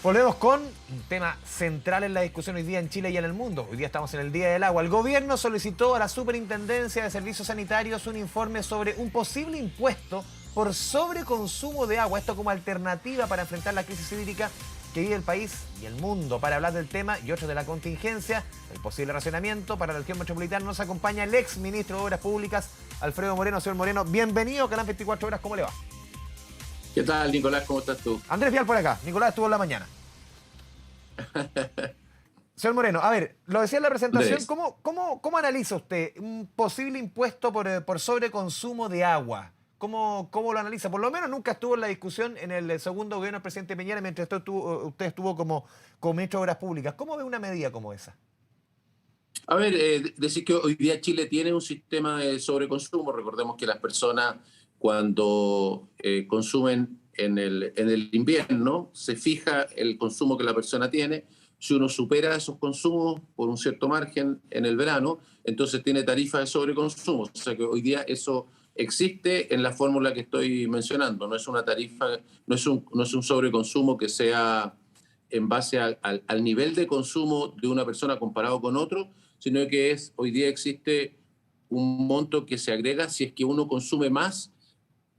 Volvemos con un tema central en la discusión hoy día en Chile y en el mundo. Hoy día estamos en el Día del Agua. El gobierno solicitó a la Superintendencia de Servicios Sanitarios un informe sobre un posible impuesto por sobreconsumo de agua. Esto como alternativa para enfrentar la crisis hídrica que vive el país y el mundo. Para hablar del tema y otros de la contingencia, el posible racionamiento para la región metropolitana, nos acompaña el ex ministro de Obras Públicas, Alfredo Moreno. Señor Moreno, bienvenido a Canal 24 Horas. ¿Cómo le va? ¿Qué tal, Nicolás? ¿Cómo estás tú? Andrés Vial por acá. Nicolás estuvo en la mañana. Señor Moreno, a ver, lo decía en la presentación, Andrés, ¿cómo analiza usted un posible impuesto por sobreconsumo de agua? ¿Cómo lo analiza? Por lo menos nunca estuvo en la discusión en el segundo gobierno del presidente Piñera mientras usted estuvo como ministro de Obras Públicas. ¿Cómo ve una medida como esa? a ver, decir que hoy día Chile tiene un sistema de sobreconsumo. Recordemos que las personas cuando consumen en el invierno, se fija el consumo que la persona tiene. Si uno supera esos consumos por un cierto margen en el verano, entonces tiene tarifa de sobreconsumo. O sea que hoy día eso existe en la fórmula que estoy mencionando. No es una tarifa, no es un sobreconsumo que sea en base al nivel de consumo de una persona comparado con otro, sino que hoy día existe un monto que se agrega si es que uno consume más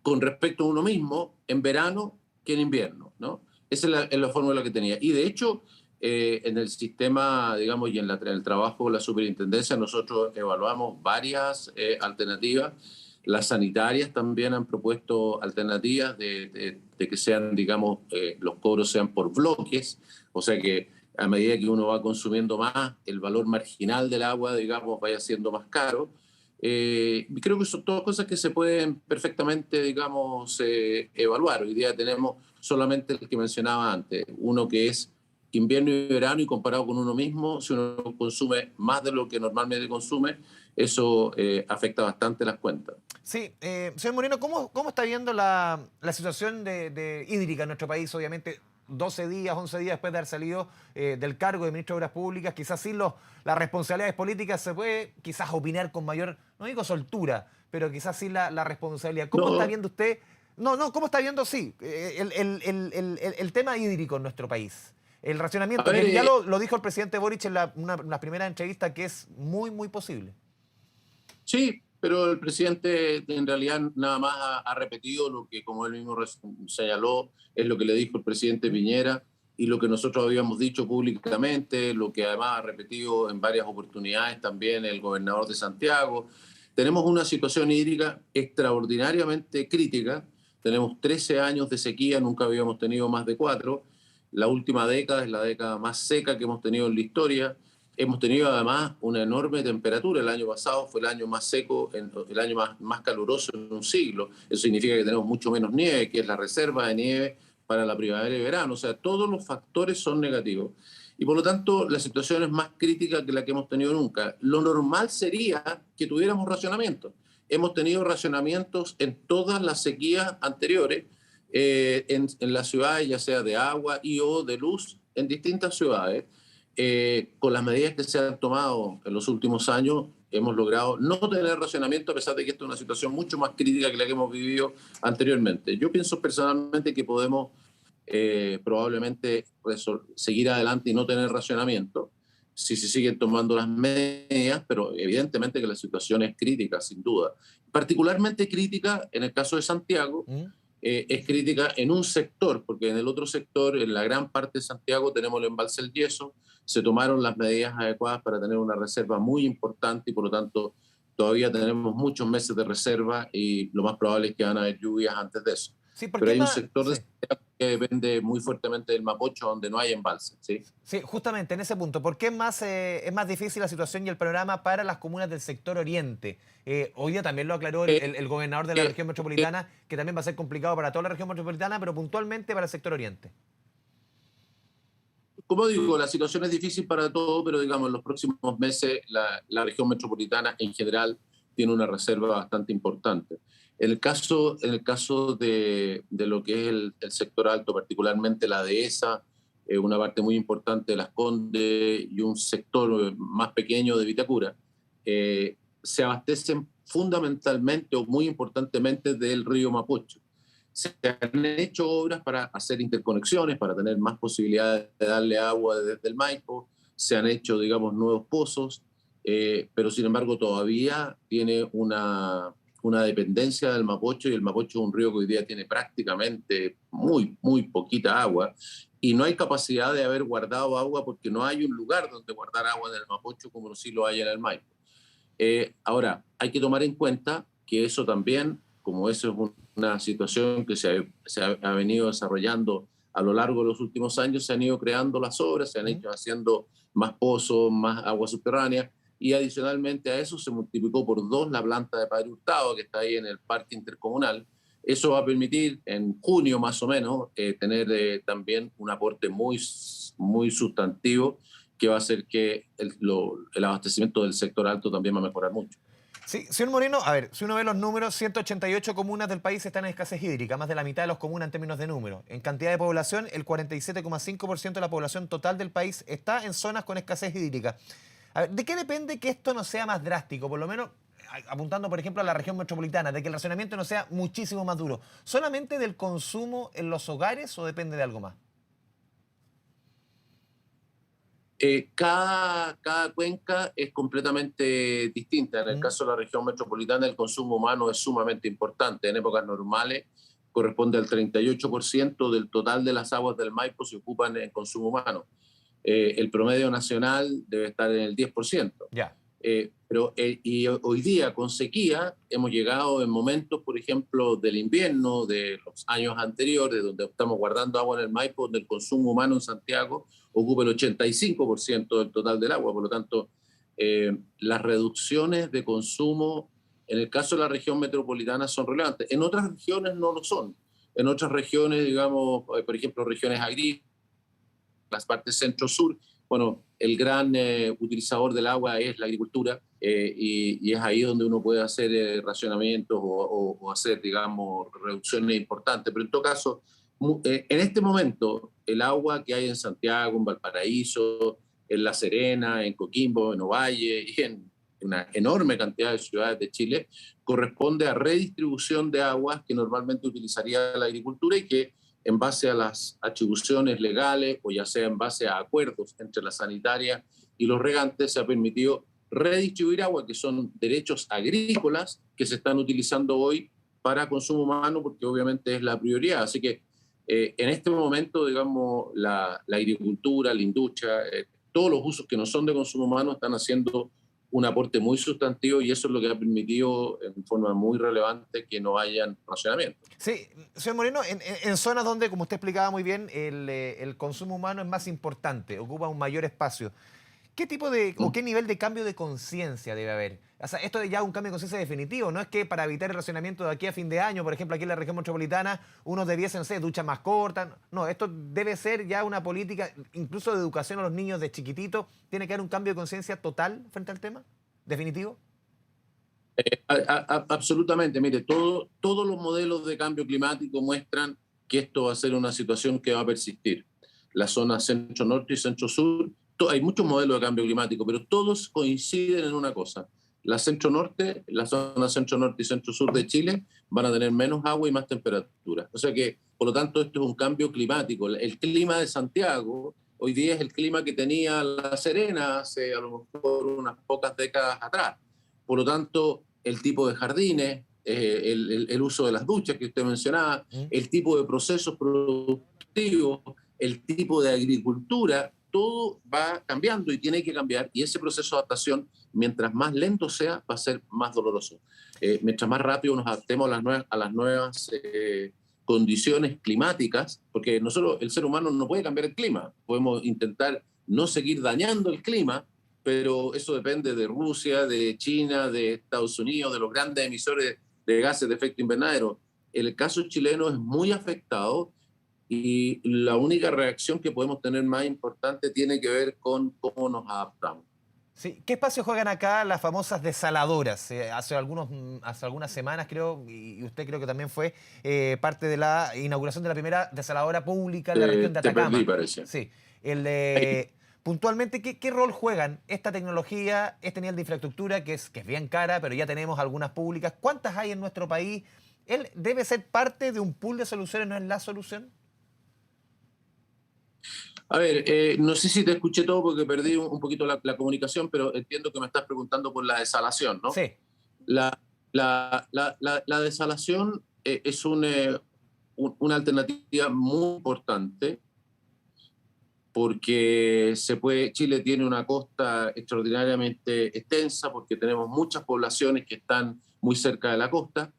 con respecto a uno mismo en verano que en invierno, ¿no? Esa es la fórmula que tenía. Y de hecho, en el sistema, digamos, y en el trabajo de la superintendencia, nosotros evaluamos varias alternativas. Las sanitarias también han propuesto alternativas de que sean, digamos, los cobros sean por bloques, o sea que a medida que uno va consumiendo más, el valor marginal del agua, digamos, vaya siendo más caro. Creo que son todas cosas que se pueden perfectamente, digamos, evaluar. Hoy día tenemos solamente el que mencionaba antes, uno que es invierno y verano, y comparado con uno mismo, si uno consume más de lo que normalmente consume, eso afecta bastante las cuentas. Sí, señor Moreno, ¿cómo está viendo la situación de hídrica en nuestro país? Obviamente, 12 días, 11 días después de haber salido del cargo de ministro de Obras Públicas, quizás sin las responsabilidades políticas se puede quizás opinar con mayor, no digo soltura, pero quizás sin la responsabilidad. ¿Cómo está No, viendo usted? No, ¿cómo está viendo, sí, el tema hídrico en nuestro país? El a racionamiento, ver, que ya lo dijo el presidente Boric en una primera entrevista, que es muy, muy posible. sí, pero el presidente en realidad nada más ha repetido lo que, como él mismo señaló, es lo que le dijo el presidente Piñera y lo que nosotros habíamos dicho públicamente, lo que además ha repetido en varias oportunidades también el gobernador de Santiago. Tenemos una situación hídrica extraordinariamente crítica. Tenemos 13 años de sequía, nunca habíamos tenido más de 4. La última década es la década más seca que hemos tenido en la historia. Hemos tenido además una enorme temperatura. El año pasado fue el año más seco, el año más caluroso en un siglo. Eso significa que tenemos mucho menos nieve, que es la reserva de nieve para la primavera y verano. O sea, todos los factores son negativos. Y por lo tanto, la situación es más crítica que la que hemos tenido nunca. Lo normal sería que tuviéramos racionamientos. Hemos tenido racionamientos en todas las sequías anteriores, en las ciudades, ya sea de agua y o de luz, en distintas ciudades. Con las medidas que se han tomado en los últimos años, hemos logrado no tener racionamiento, a pesar de que esta es una situación mucho más crítica que la que hemos vivido anteriormente. Yo pienso personalmente que podemos probablemente seguir adelante y no tener racionamiento si se siguen tomando las medidas, pero evidentemente que la situación es crítica, sin duda. Particularmente crítica en el caso de Santiago, ¿Mm? es crítica en un sector, porque en el otro sector, en la gran parte de Santiago, tenemos el embalse El Yeso, se tomaron las medidas adecuadas para tener una reserva muy importante y por lo tanto todavía tenemos muchos meses de reserva y lo más probable es que van a haber lluvias antes de eso. Sí, ¿por Pero qué hay un más? sector de Sí. Santiago que depende muy fuertemente del Mapocho, donde no hay embalse, ¿sí? Sí, justamente en ese punto. ¿Por qué es más difícil la situación y el panorama para las comunas del sector oriente? Hoy día también lo aclaró Eh, el gobernador de la eh, región eh, metropolitana, que también va a ser complicado para toda la región metropolitana, pero puntualmente para el sector oriente. Como digo, la situación es difícil para todo, pero digamos, en los próximos meses la región metropolitana en general tiene una reserva bastante importante. En el caso de lo que es el sector alto, particularmente la dehesa, una parte muy importante de Las Condes y un sector más pequeño de Vitacura, se abastecen fundamentalmente o muy importantemente del río Mapocho. Se han hecho obras para hacer interconexiones, para tener más posibilidades de darle agua desde el Maipo, se han hecho, digamos, nuevos pozos, pero sin embargo todavía tiene una dependencia del Mapocho, y el Mapocho es un río que hoy día tiene prácticamente muy poquita agua, y no hay capacidad de haber guardado agua porque no hay un lugar donde guardar agua en el Mapocho como sí lo hay en el Maipo. Ahora, hay que tomar en cuenta que eso también, como eso es una situación que ha venido desarrollando a lo largo de los últimos años, se han ido creando las obras, se han ido haciendo más pozos, más agua subterránea, y adicionalmente a eso se multiplicó por 2 la planta de Padre Hurtado, que está ahí en el parque intercomunal. Eso va a permitir en junio más o menos tener también un aporte muy sustantivo, que va a hacer que el abastecimiento del sector alto también va a mejorar mucho. Sí, señor Moreno, a ver, si uno ve los números, 188 comunas del país están en escasez hídrica, más de la mitad de las comunas en términos de número. En cantidad de población, el 47,5% de la población total del país está en zonas con escasez hídrica. A ver, ¿de qué depende que esto no sea más drástico? Por lo menos apuntando, por ejemplo, a la región metropolitana, de que el racionamiento no sea muchísimo más duro. ¿Solamente del consumo en los hogares o depende de algo más? Cada cuenca es completamente distinta. En el caso de la región metropolitana, el consumo humano es sumamente importante. En épocas normales corresponde al 38% del total de las aguas del Maipo se ocupan en consumo humano. El promedio nacional debe estar en el 10%. Ya. Y hoy día con sequía hemos llegado en momentos, por ejemplo, del invierno de los años anteriores, donde estamos guardando agua en el Maipo, donde el consumo humano en Santiago ocupa el 85% del total del agua. Por lo tanto, las reducciones de consumo en el caso de la región metropolitana son relevantes. En otras regiones no lo son. En otras regiones, digamos, por ejemplo, regiones agrícolas, las partes centro-sur, bueno, el gran utilizador del agua es la agricultura, y es ahí donde uno puede hacer racionamientos o hacer, digamos, reducciones importantes. Pero en todo caso, en este momento, el agua que hay en Santiago, en Valparaíso, en La Serena, en Coquimbo, en Ovalle y en una enorme cantidad de ciudades de Chile, corresponde a redistribución de aguas que normalmente utilizaría la agricultura, y que en base a las atribuciones legales o ya sea en base a acuerdos entre la sanitaria y los regantes, se ha permitido redistribuir agua, que son derechos agrícolas que se están utilizando hoy para consumo humano, porque obviamente es la prioridad. Así que en este momento, digamos, la agricultura, la industria, todos los usos que no son de consumo humano están haciendo un aporte muy sustantivo, y eso es lo que ha permitido en forma muy relevante que no hayan racionamiento. Sí, señor Moreno, en zonas donde, como usted explicaba muy bien, el consumo humano es más importante, ocupa un mayor espacio. ¿Qué tipo de o qué nivel de cambio de conciencia debe haber? O sea, esto es ya un cambio de conciencia definitivo. No es que para evitar el racionamiento de aquí a fin de año, por ejemplo, aquí en la región metropolitana, unos debiesen, no sé, duchas más cortas. No, esto debe ser ya una política, incluso de educación a los niños de chiquititos. ¿Tiene que haber un cambio de conciencia total frente al tema? ¿Definitivo? Absolutamente. Mire, todos los modelos de cambio climático muestran que esto va a ser una situación que va a persistir. La zona centro-norte y centro-sur, hay muchos modelos de cambio climático, pero todos coinciden en una cosa. La centro-norte, la zona centro-norte y centro-sur de Chile van a tener menos agua y más temperatura. O sea que, por lo tanto, esto es un cambio climático. El clima de Santiago hoy día es el clima que tenía La Serena hace a lo mejor unas pocas décadas atrás. Por lo tanto, el tipo de jardines, el uso de las duchas que usted mencionaba, el tipo de procesos productivos, el tipo de agricultura, todo va cambiando y tiene que cambiar. Y ese proceso de adaptación, mientras más lento sea, va a ser más doloroso. Mientras más rápido nos adaptemos a las nuevas condiciones climáticas, porque nosotros, el ser humano, no puede cambiar el clima. Podemos intentar no seguir dañando el clima, pero eso depende de Rusia, de China, de Estados Unidos, de los grandes emisores de gases de efecto invernadero. El caso chileno es muy afectado, y la única reacción que podemos tener más importante tiene que ver con cómo nos adaptamos. Sí. ¿Qué espacio juegan acá las famosas desaladoras? Hace algunas semanas, creo, y usted creo que también fue parte de la inauguración de la primera desaladora pública en la región de Te perdí, Atacama. parece. Sí. Puntualmente, ¿qué rol juegan esta tecnología, este nivel de infraestructura que es bien cara, pero ya tenemos algunas públicas? ¿Cuántas hay en nuestro país? ¿Él debe ser parte de un pool de soluciones, no es la solución? A ver, no sé si te escuché todo porque perdí un poquito la comunicación, pero entiendo que me estás preguntando por la desalación, ¿no? Sí, La desalación es una alternativa muy importante porque Chile tiene una costa extraordinariamente extensa, porque tenemos muchas poblaciones que están muy cerca de la costa,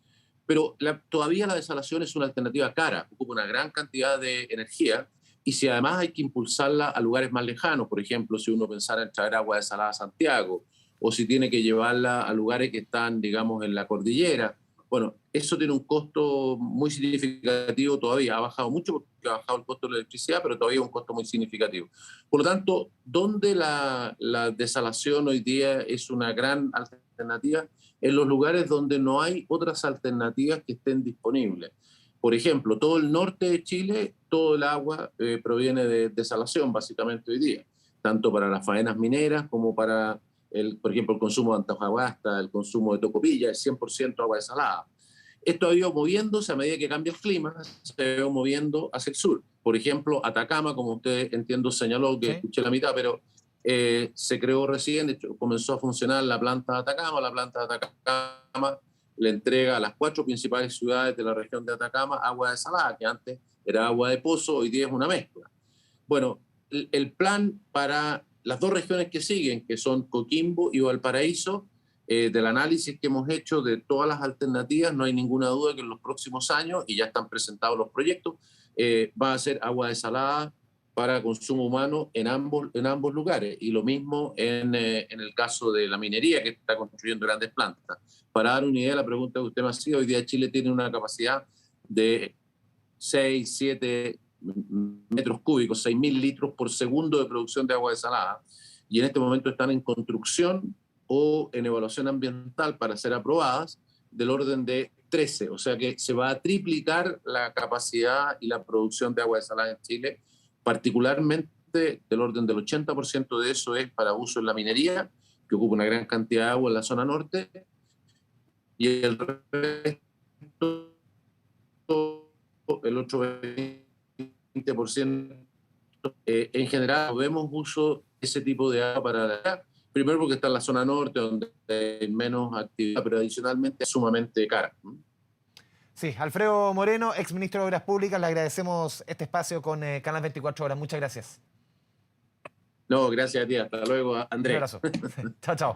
pero todavía la desalación es una alternativa cara, ocupa una gran cantidad de energía, y si además hay que impulsarla a lugares más lejanos, por ejemplo, si uno pensara en traer agua desalada a Santiago, o si tiene que llevarla a lugares que están, digamos, en la cordillera, bueno, eso tiene un costo muy significativo todavía. Ha bajado mucho porque ha bajado el costo de la electricidad, pero todavía es un costo muy significativo. Por lo tanto, donde la desalación hoy día es una gran alternativa, en los lugares donde no hay otras alternativas que estén disponibles. Por ejemplo, todo el norte de Chile, todo el agua proviene de desalación, básicamente hoy día, tanto para las faenas mineras como para por ejemplo, el consumo de Antofagasta, el consumo de Tocopilla, es 100% agua desalada. Esto ha ido moviéndose a medida que cambia el clima, se ha ido moviendo hacia el sur. Por ejemplo, Atacama, como usted entiendo señaló, que sí. escuché la mitad, pero se creó recién, de hecho, comenzó a funcionar la planta de Atacama. La planta de Atacama le entrega a las 4 principales ciudades de la región de Atacama agua desalada, que antes era agua de pozo, hoy día es una mezcla. Bueno, el plan para las dos regiones que siguen, que son Coquimbo y Valparaíso, del análisis que hemos hecho de todas las alternativas, no hay ninguna duda que en los próximos años, y ya están presentados los proyectos, va a ser agua desalada para consumo humano en ambos lugares. Y lo mismo en el caso de la minería, que está construyendo grandes plantas. Para dar una idea de la pregunta que usted me hacía, hoy día Chile tiene una capacidad de 6, 7 metros cúbicos, 6.000 litros por segundo de producción de agua desalada, y en este momento están en construcción o en evaluación ambiental para ser aprobadas del orden de 13, o sea que se va a triplicar la capacidad y la producción de agua desalada en Chile, particularmente del orden del 80% de eso es para uso en la minería, que ocupa una gran cantidad de agua en la zona norte, y el resto, el otro 20%, en general vemos uso de ese tipo de agua para primero porque está en la zona norte donde hay menos actividad, pero adicionalmente es sumamente cara. Sí, Alfredo Moreno, ex ministro de Obras Públicas, le agradecemos este espacio con Canal 24 Horas. Muchas gracias. No, gracias a ti, hasta luego, Un Andrés. abrazo. Chao, chao.